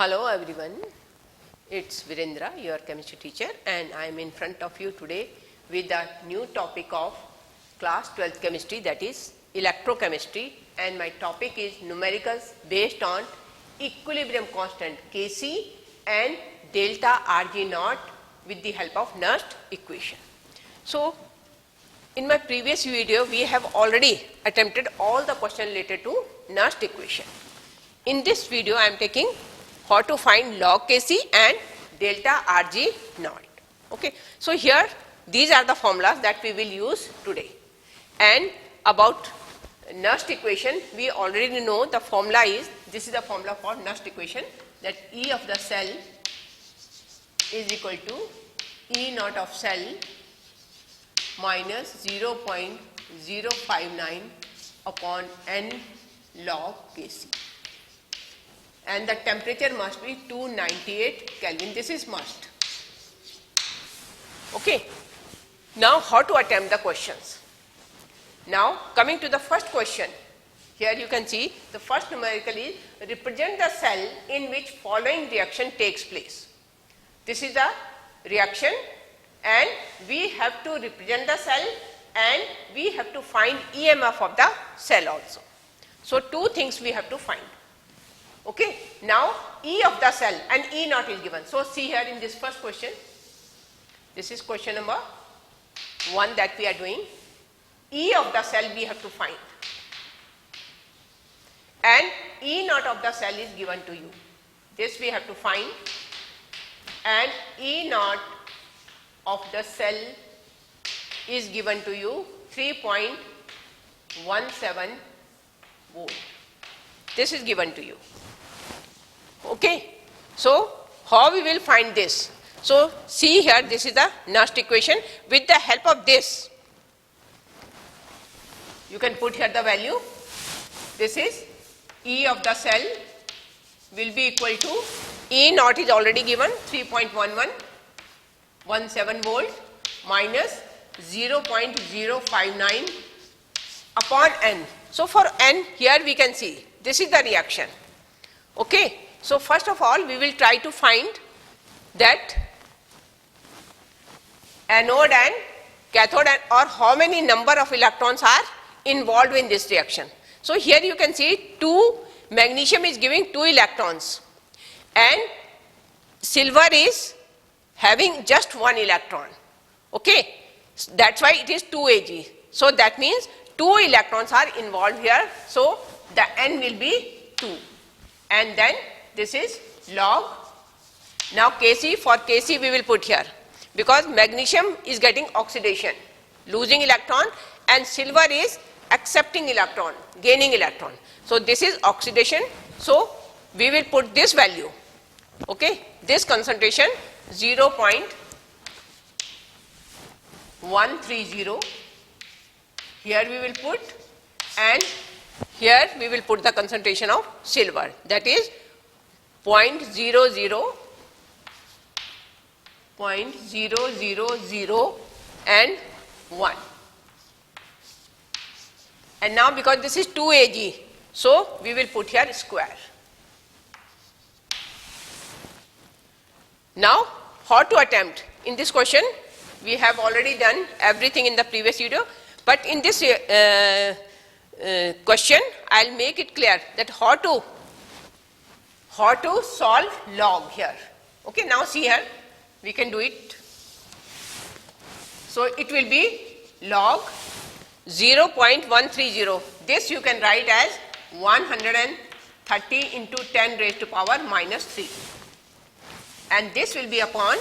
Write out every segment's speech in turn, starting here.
Hello everyone, it's Virendra, your chemistry teacher, and I am in front of you today with the new topic of class 12th chemistry, that is electrochemistry, and my topic is numericals based on equilibrium constant Kc and delta Rg naught with the help of Nernst equation. So, in my previous video we have already attempted all the questions related to Nernst equation. In this video I am taking how to find log Kc and delta Rg naught. Okay. So, here these are the formulas that we will use today, and about Nernst equation we already know the formula is, this is the formula for Nernst equation, that E of the cell is equal to E naught of cell minus 0.059 upon n log Kc, and the temperature must be 298 Kelvin. This is must. Okay. Now, how to attempt the questions? Now, coming to the first question, here you can see the first numerical is represent the cell in which following reaction takes place. This is the reaction and we have to represent the cell and we have to find EMF of the cell also. So, two things we have to find. Okay. Now, E of the cell and E naught is given. So, see here in this first question, this is question number 1 that we are doing. E of the cell we have to find and E naught of the cell is given to you. This we have to find, and E naught of the cell is given to you 3.17 volt. This is given to you. Okay. So, how we will find this? So, see here, this is the Nernst equation. With the help of this, you can put here the value. This is E of the cell will be equal to E naught is already given 3.17 volt minus 0.059 upon n. So, for n here we can see this is the reaction. Okay. So, first of all we will try to find that anode and cathode and or how many number of electrons are involved in this reaction. So, here you can see magnesium is giving 2 electrons and silver is having just 1 electron. Okay. That is why it is 2 Ag. So, that means 2 electrons are involved here. So, the n will be 2, and then this is log. Now, Kc, for Kc we will put here, because magnesium is getting oxidation, losing electron, and silver is accepting electron, gaining electron. So, this is oxidation. So, we will put this value, okay, this concentration 0.130, here we will put, and here we will put the concentration of silver, that is 0.00, 0.000 and 1. And now, because this is 2 Ag, so we will put here square. Now, how to attempt? In this question, we have already done everything in the previous video, but in this question, I will make it clear that how to solve log here. Okay, now see here, we can do it. So, it will be log 0.130. This you can write as 130 into 10 raised to power minus 3, and this will be upon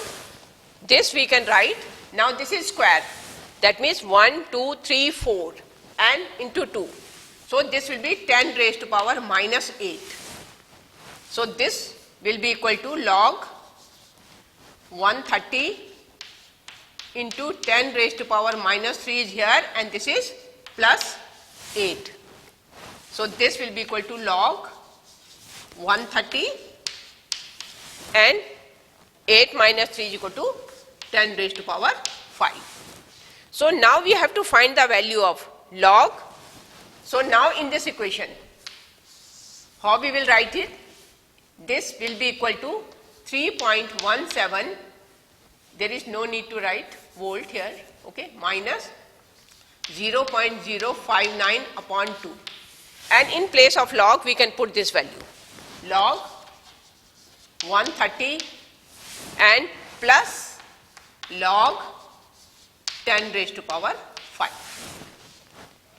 this we can write. Now, this is square, that means 1, 2, 3, 4 and into 2. So, this will be 10 raised to power minus 8. So, this will be equal to log 130 into 10 raised to power minus 3 is here, and this is plus 8. So, this will be equal to log 130 and 8 minus 3 is equal to 10 raised to power 5. So, now we have to find the value of log. So, now in this equation, how we will write it? this will be equal to 3.17, there is no need to write volt here, okay, minus 0.059 upon 2. And in place of log, we can put this value, log 130 and plus log 10 raised to power 5.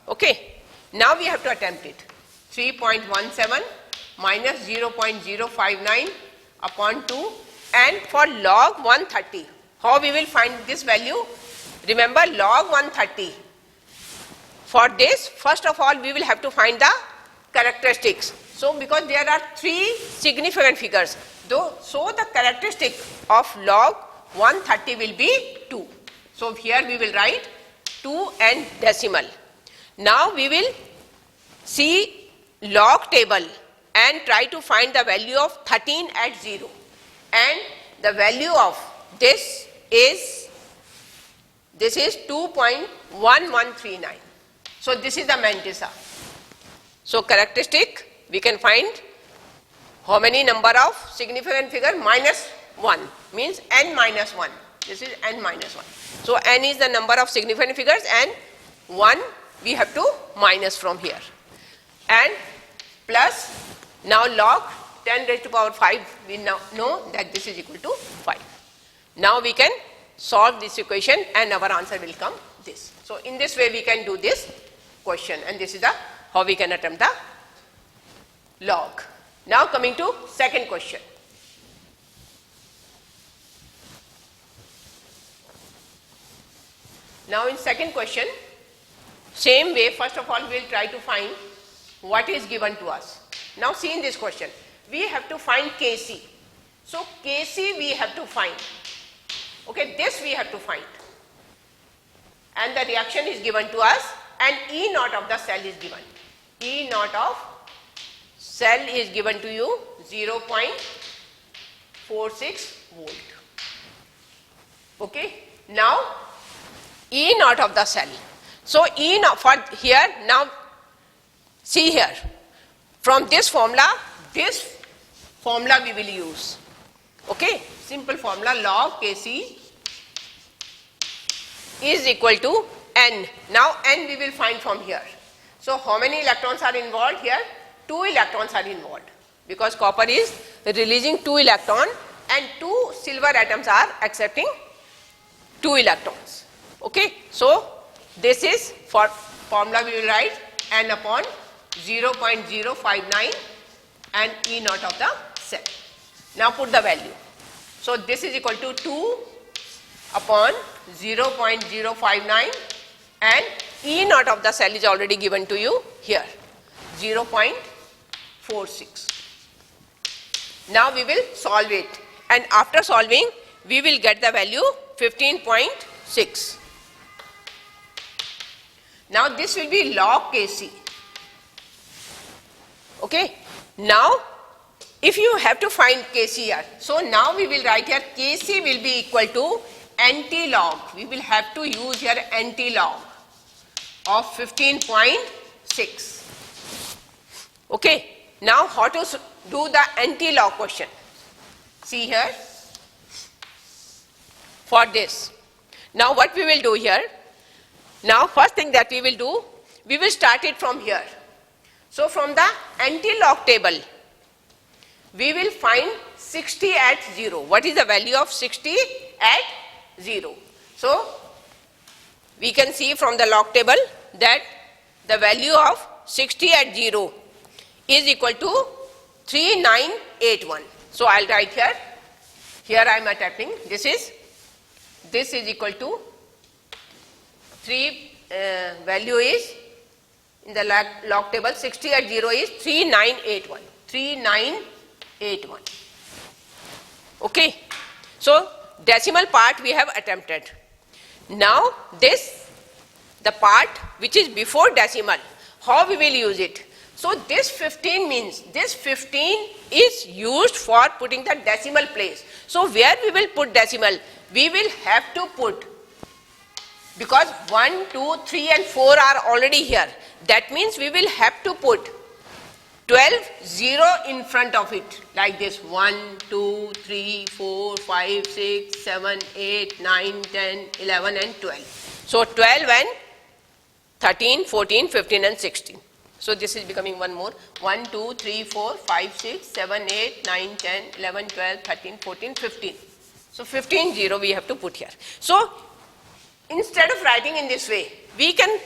Okay. Now we have to attempt it. 3.17 minus 0.059 upon 2, and for log 130, how we will find this value? Remember, log 130. For this, first of all, we will have to find the characteristics. So, because there are 3 significant figures, so the characteristic of log 130 will be 2. So, here we will write 2 and decimal. Now, we will see log table and try to find the value of 13 at 0, and the value of this is 2.1139. So, this is the mantissa. So, characteristic, we can find how many number of significant figure? Minus 1 means n minus 1. This is n minus 1. So, n is the number of significant figures and 1 we have to minus from here. And plus, now log 10 raised to power 5, we now know that this is equal to 5. Now we can solve this equation and our answer will come this. So, in this way we can do this question, and this is the how we can attempt the log. Now coming to second question. Now in second question, same way, first of all we will try to find what is given to us. Now see in this question, we have to find Kc. So Kc we have to find. Okay, this we have to find. And the reaction is given to us, and E naught of the cell is given. E naught of cell is given to you 0.46 volt. Okay, now E naught of the cell. So E naught for here, now see here, from this formula we will use. Okay, simple formula, log Kc is equal to n. Now n we will find from here. So how many electrons are involved here? 2 electrons are involved, because copper is releasing 2 electron and 2 silver atoms are accepting 2 electrons. Okay, so this is for formula we will write n upon 0.059 and E naught of the cell. Now put the value. So this is equal to 2 upon 0.059 and E naught of the cell is already given to you here, 0.46. Now we will solve it, and after solving we will get the value 15.6. Now this will be log Kc. Okay. Now if you have to find Kc here, so now we will write here Kc will be equal to anti-log. We will have to use here anti-log of 15.6. Okay. Now how to do the anti-log question? See here, for this. Now what we will do here? Now first thing that we will do, we will start it from here. So from the anti-log table, we will find 60 at 0. What is the value of 60 at 0? So we can see from the log table that the value of 60 at 0 is equal to 3981. So I'll write here. Here I am attempting. This is equal to 3 value is in the log table 60 at 0 is 3981. 3981. Okay. So decimal part we have attempted. Now this, the part which is before decimal, how we will use it? So this 15 means, this 15 is used for putting the decimal place. So where we will put decimal? We will have to put, because 1, 2, 3 and 4 are already here. That means we will have to put 12 0 in front of it like this 1, 2, 3, 4, 5, 6, 7, 8, 9, 10, 11 and 12. So 12 and 13, 14, 15 and 16. So this is becoming one more 1, 2, 3, 4, 5, 6, 7, 8, 9, 10, 11, 12, 13, 14, 15. So 15 0 we have to put here. So instead of writing in this way, we can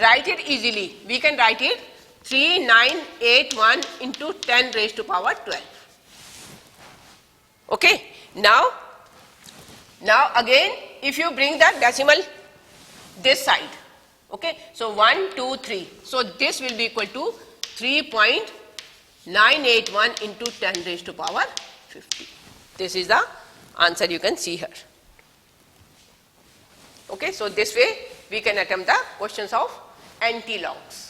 write it easily. We can write it 3981 into 10 raised to power 12. Okay. Now again, if you bring the decimal this side, okay. So 1, 2, 3. So this will be equal to 3.981 into 10 raised to power 50. This is the answer you can see here. Okay. So this way we can attempt the questions of anti-logs.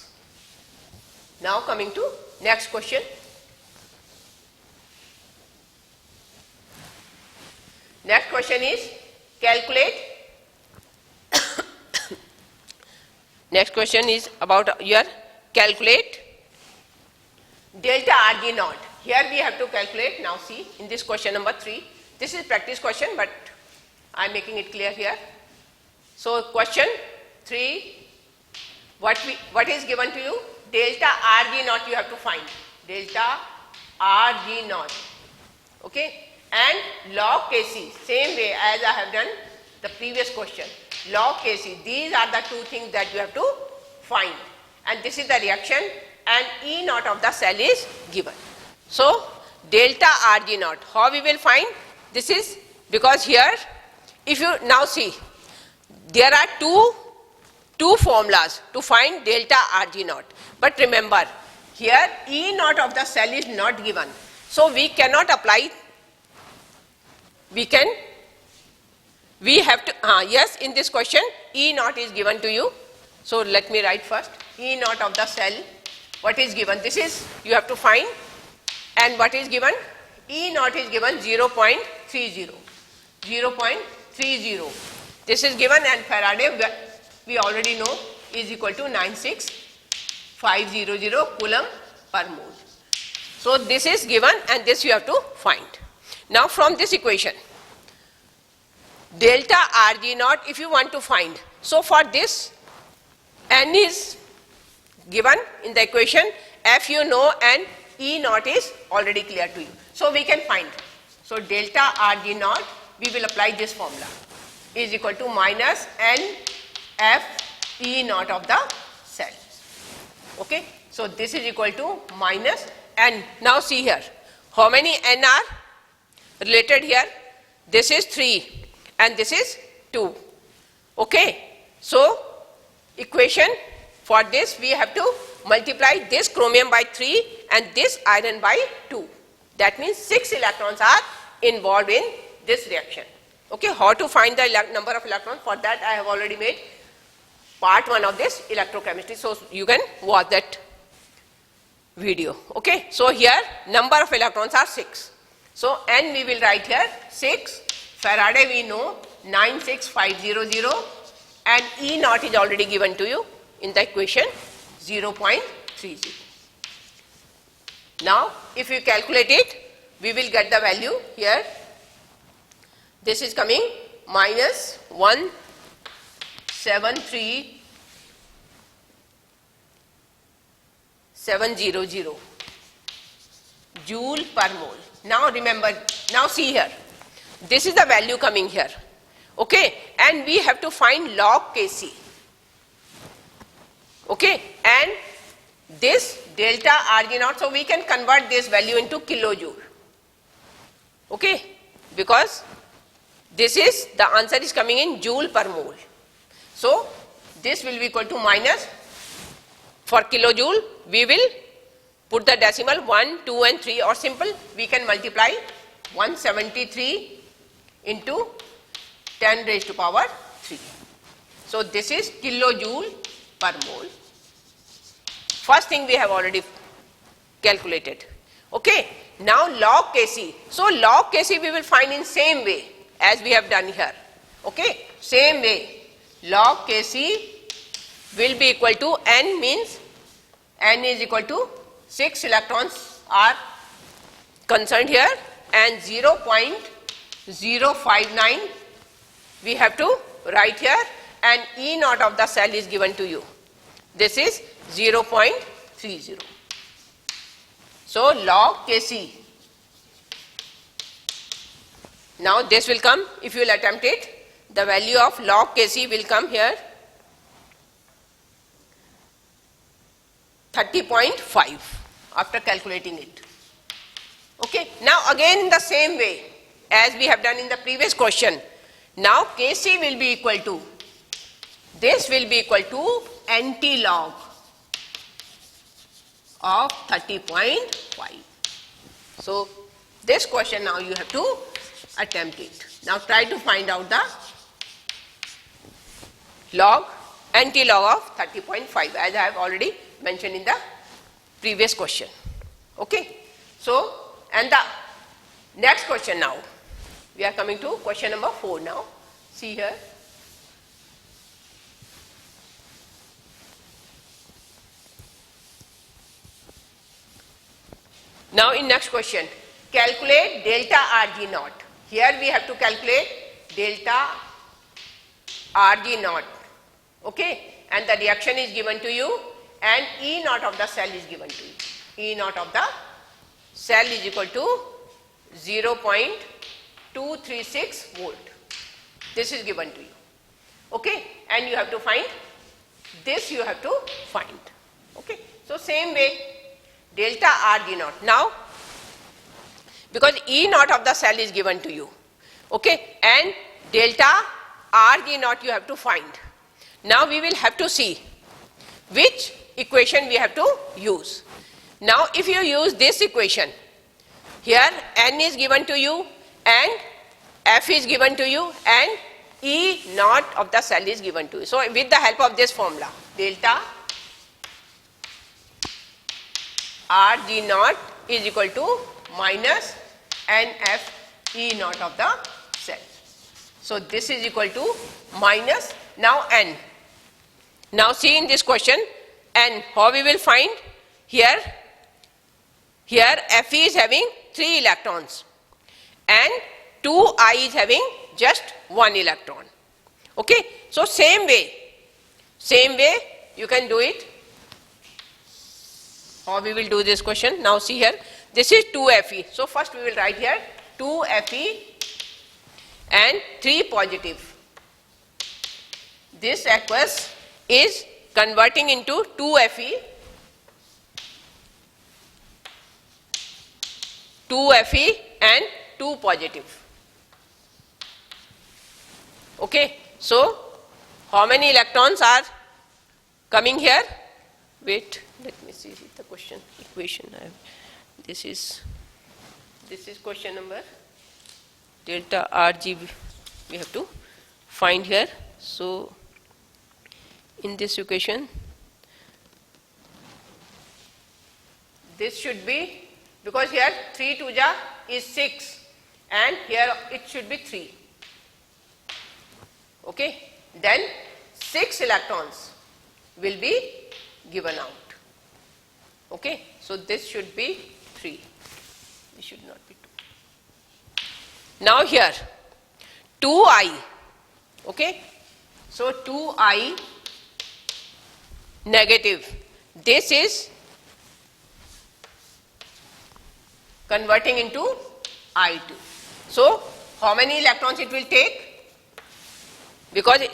Now coming to next question. Next question is calculate. Next question is about your calculate delta RG naught. Here we have to calculate. Now see in this question number 3. This is practice question, but I am making it clear here. So question 3, what is given to you? Delta RG naught you have to find. Delta RG naught. Okay. And log Kc, same way as I have done the previous question. Log Kc, these are the two things that you have to find. And this is the reaction, and E naught of the cell is given. So delta RG naught, how we will find? This is because here, if you now see, there are two formulas to find delta RG naught. But remember, here E naught of the cell is not given. So we cannot apply, we have to, yes, in this question, E naught is given to you. So let me write first, E naught of the cell, what is given? This is, you have to find, and what is given? E naught is given 0.30. 0.30. This is given, and Faraday, we already know, is equal to 96500 coulomb per mole. So this is given, and this you have to find. Now from this equation, delta RG naught if you want to find. So for this, N is given in the equation, F you know, and E naught is already clear to you. So we can find. So delta RG naught, we will apply this formula, is equal to minus N F E naught of the cell. Okay. So this is equal to minus N. Now see here, how many N are related here? This is 3 and this is 2. Okay. So equation for this, we have to multiply this chromium by 3 and this iron by 2. That means 6 electrons are involved in this reaction. Okay. How to find the number of electrons? For that I have already made part 1 of this electrochemistry. So you can watch that video. Okay. So here number of electrons are 6. So N we will write here 6. Faraday we know 96500, and E naught is already given to you in the equation 0.30. Now if you calculate it, we will get the value here. This is coming minus 173,700 joule per mole. Now remember, now see here, this is the value coming here. Okay, and we have to find log Kc. Okay, and this delta RG naught, so we can convert this value into kilojoule. Okay, because this is, the answer is coming in joule per mole. So this will be equal to minus, for kilojoule we will put the decimal 1, 2 and 3, or simple we can multiply 173 into 10 raised to power 3. So this is kilojoule per mole. First thing we have already calculated. Okay. Now log Kc. So log Kc we will find in same way as we have done here. Okay. Same way. Log Kc will be equal to N, means N is equal to 6 electrons are concerned here and 0.059 we have to write here, and E naught of the cell is given to you. This is 0.30. So log Kc. Now this will come, if you will attempt it, the value of log Kc will come here 30.5 after calculating it. Okay. Now again in the same way as we have done in the previous question, now Kc will be equal to, this will be equal to anti-log of 30.5. So this question now you have to attempt it. Now try to find out the log, anti-log of 30.5 as I have already mentioned in the previous question. Okay. So, and the next question now, we are coming to question number 4 now. See here. Now in next question, calculate delta Rg naught. Here we have to calculate delta Rg naught. Okay. And the reaction is given to you and E naught of the cell is given to you. E naught of the cell is equal to 0.236 volt. This is given to you. Okay. And you have to find this, you have to find. Okay. So same way, delta Rg naught. Now, because E naught of the cell is given to you, okay, and delta Rg naught you have to find. Now we will have to see which equation we have to use. Now if you use this equation, here N is given to you and F is given to you and E naught of the cell is given to you. So with the help of this formula, delta Rg naught is equal to minus NF E naught of the cell. So this is equal to minus now N. Now see in this question, N, how we will find? Here Fe is having 3 electrons and 2I is having just 1 electron. Okay. So same way you can do it. How we will do this question? Now see here, this is 2Fe. So first we will write here 2Fe and 3 positive. This aqueous is converting into 2Fe, 2Fe and 2 positive. Okay. So how many electrons are coming here? Wait, let me see the question, equation. This is question number, delta Rg we have to find here. So in this equation, this should be, because here 3 2 ja is 6 and here it should be 3. Okay. Then 6 electrons will be given out. Okay. So this should be 3. This should not be 2. Now here 2I. Okay. So 2I negative. This is converting into I2. So how many electrons it will take? Because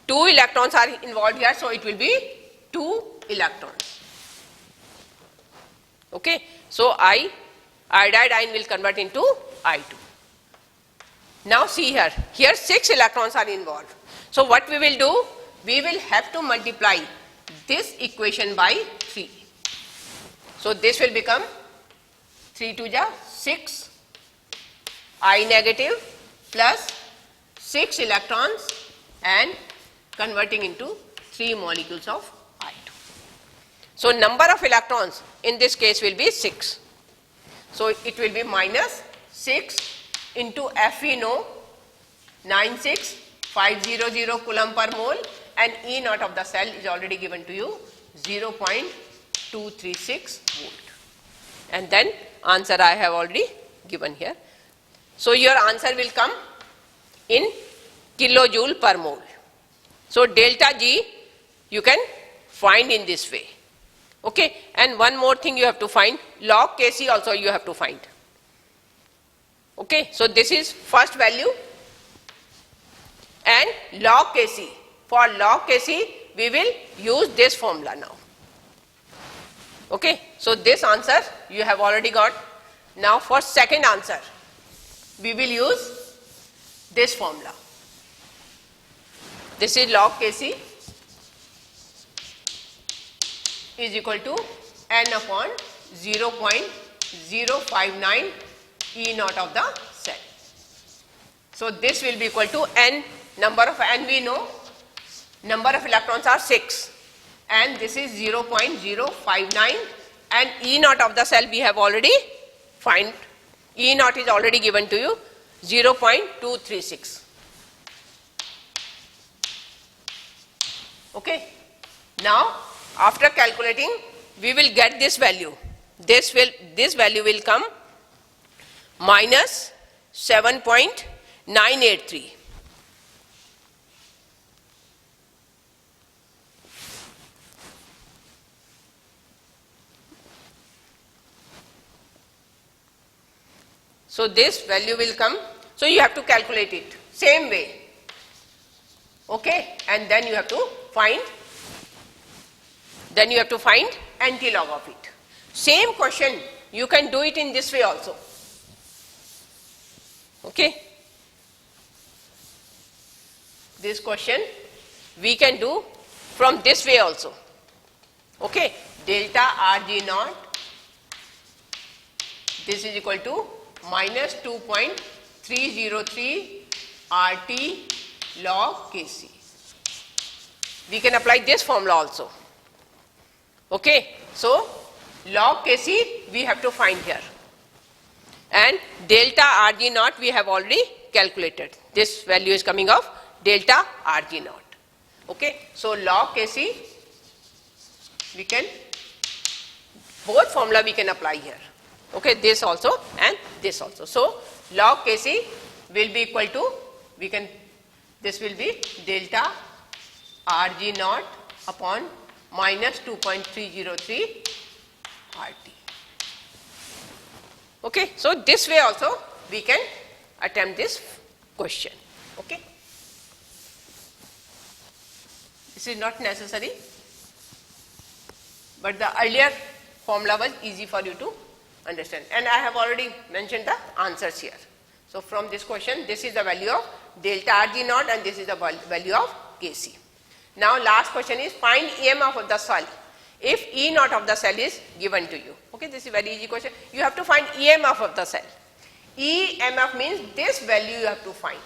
2 electrons are involved here, so it will be 2 electrons. Okay. So iodide ion will convert into I2. Now see here 6 electrons are involved. So what we will do? We will have to multiply this equation by 3. So this will become 3 2 ja 6 I negative plus 6 electrons and converting into 3 molecules of I2. So number of electrons in this case will be 6. So it will be minus 6 into Fe no 96500 coulomb per mole and E naught of the cell is already given to you 0.2 236 volt. And then answer I have already given here. So your answer will come in kilojoule per mole. So delta G you can find in this way. Okay, and one more thing you have to find, log Kc also you have to find. Okay, so this is first value and log Kc. For log Kc we will use this formula now. Okay, so this answer you have already got. Now for second answer we will use this formula. This is log Kc is equal to n upon 0.059 E naught of the cell. So this will be equal to n, number of n we know, number of electrons are 6 and this is 0.059 and E naught of the cell we have already find, E naught is already given to you, 0.236. Okay. Now after calculating we will get this value. This value will come minus 7.983. So this value will come. So you have to calculate it same way. Okay, and then you have to find. Then you have to find anti-log of it. Same question, you can do it in this way also. Okay. This question we can do from this way also. Okay. Delta Rg naught, this is equal to minus 2.303 RT log Kc. We can apply this formula also. Okay, so log Kc we have to find here and delta Rg naught we have already calculated. This value is coming of delta Rg naught. Okay, so log Kc we can, both formula we can apply here. Okay, this also and this also. So log Kc will be equal to, we can, this will be delta Rg naught upon minus 2.303 RT. Okay, so this way also we can attempt this question. Okay, this is not necessary, but the earlier formula was easy for you to understand, and I have already mentioned the answers here. So from this question, this is the value of delta Rg naught and this is the value of Kc. Now last question is find EMF of the cell if E naught of the cell is given to you. Okay, this is a very easy question. You have to find EMF of the cell. EMF means this value you have to find.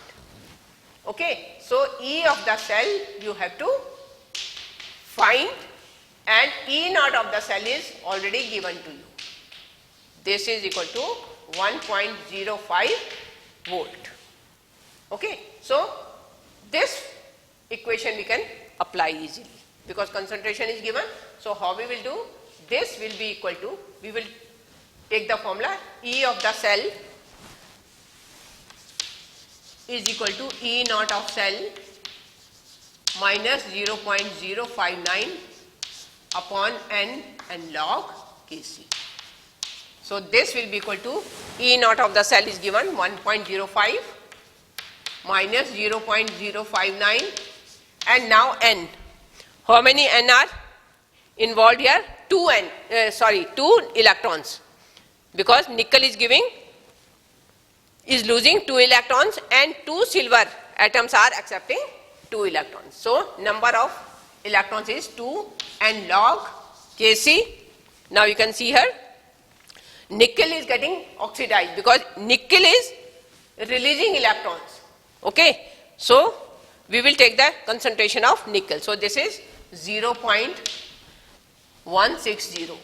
Okay, so E of the cell you have to find and E naught of the cell is already given to you. This is equal to 1.05 volt. Okay, so this equation we can apply easily because concentration is given. So how we will do? This will be equal to, we will take the formula, E of the cell is equal to E naught of cell minus 0.059 upon n and log Kc. So this will be equal to E naught of the cell is given 1.05 minus 0.059 and now n. How many n are involved here? 2 electrons, because nickel is losing 2 electrons and 2 silver atoms are accepting 2 electrons. So number of electrons is 2 and log Kc. Now you can see here nickel is getting oxidized because nickel is releasing electrons. Okay, so we will take the concentration of nickel. So this is 0.160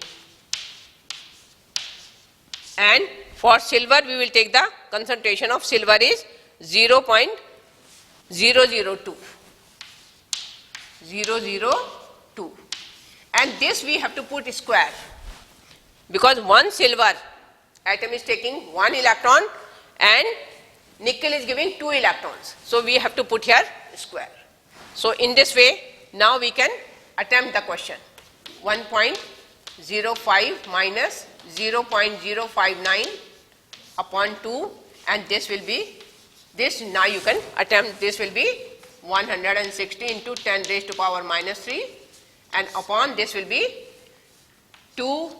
and for silver we will take the concentration of silver is 0.002. and this we have to put square, because one silver atom is taking 1 electron and nickel is giving 2 electrons. So we have to put here square. So in this way, now we can attempt the question. 1.05 minus 0.059 upon 2, and this will be, this now you can attempt, this will be 160 into 10 raised to power minus 3, and upon this will be 2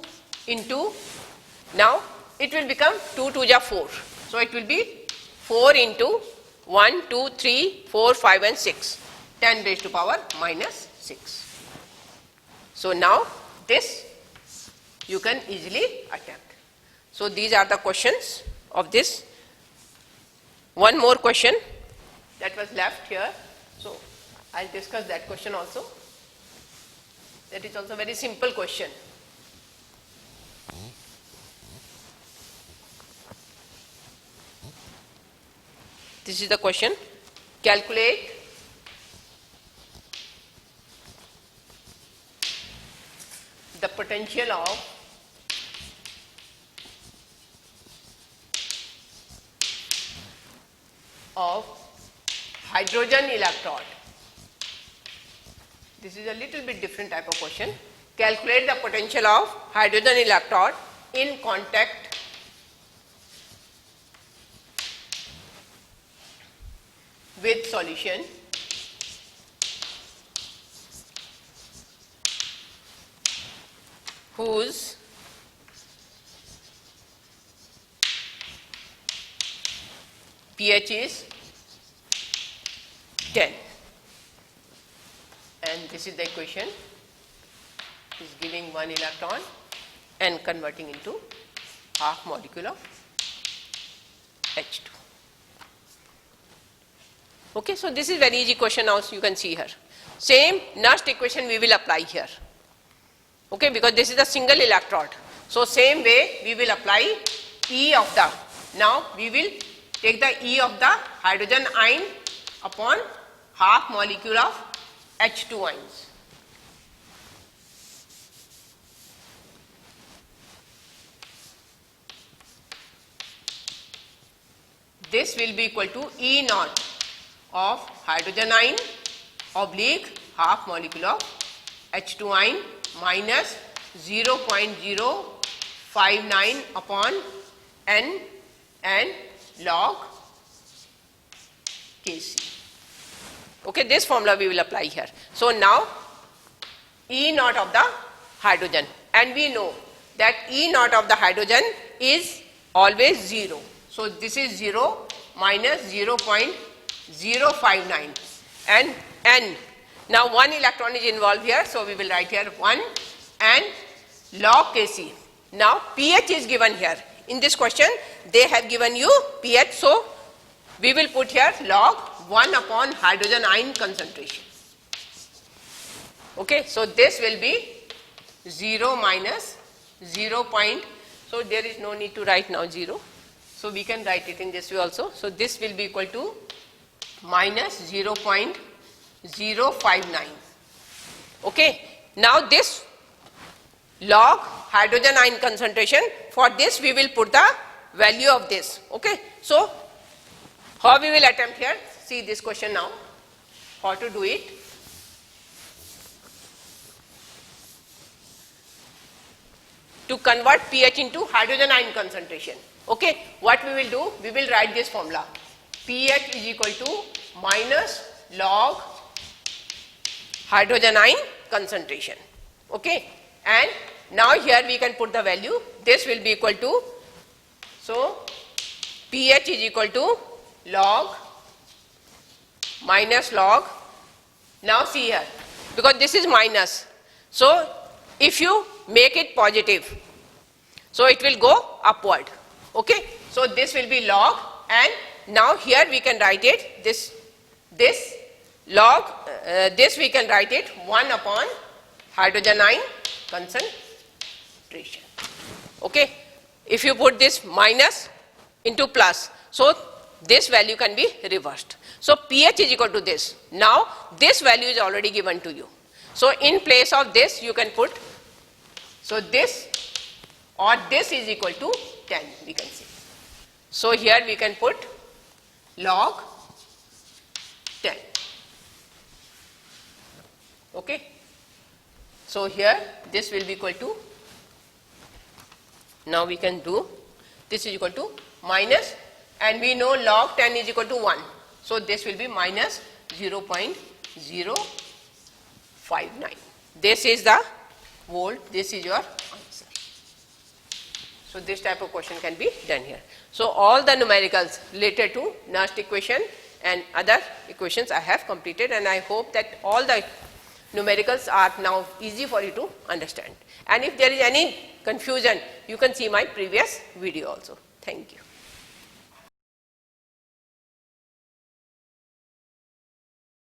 into, now it will become 2 to the 4. So it will be 4 into 1, 2, 3, 4, 5 and 6, 10 raised to power minus 6. So now this you can easily attempt. So these are the questions of this. One more question that was left here. So I'll discuss that question also. That is also a very simple question. This is the question. Calculate the potential of hydrogen electrode. This is a little bit different type of question. Calculate the potential of hydrogen electrode in contact with solution whose pH is 10, and this is the equation. Is giving 1 electron and converting into half molecule of H2. Okay, so this is very easy question now, you can see here. Same Nernst equation we will apply here. Okay, because this is a single electrode. So same way we will apply E of the, now we will take the E of the hydrogen ion upon half molecule of H2 ions. This will be equal to E naught of hydrogen ion oblique half molecule of H2 ion minus 0.059 upon N and log Kc. Okay, this formula we will apply here. So now E naught of the hydrogen, and we know that E naught of the hydrogen is always 0. So this is 0 minus 0.059 and N. Now 1 electron is involved here, so we will write here 1 and log Kc. Now pH is given here. In this question they have given you pH, so we will put here log 1 upon hydrogen ion concentration. Okay, so this will be 0 minus 0. So there is no need to write now 0. So we can write it in this way also. So this will be equal to minus 0.059. Okay. Now this log hydrogen ion concentration, for this we will put the value of this. Okay. So how we will attempt here? See this question now. How to do it? To convert pH into hydrogen ion concentration. Okay, what we will do? We will write this formula. pH is equal to minus log hydrogen ion concentration. Okay, and now here we can put the value. This will be equal to, so pH is equal to log minus log. Now see here, because this is minus, so if you make it positive, so it will go upward. Okay, so this will be log, and now here we can write it, this log, this we can write it 1 upon hydrogen ion concentration. Okay, if you put this minus into plus, so this value can be reversed. So pH is equal to this. Now this value is already given to you. So in place of this you can put, so this or this is equal to 10 we can say. So here we can put log 10. Okay. So here this will be equal to, now we can do, this is equal to minus, and we know log 10 is equal to 1. So this will be minus 0.059. This is the volt, this is your answer. So this type of question can be done here. So all the numericals related to Nernst equation and other equations I have completed, and I hope that all the numericals are now easy for you to understand. And if there is any confusion, you can see my previous video also. Thank you.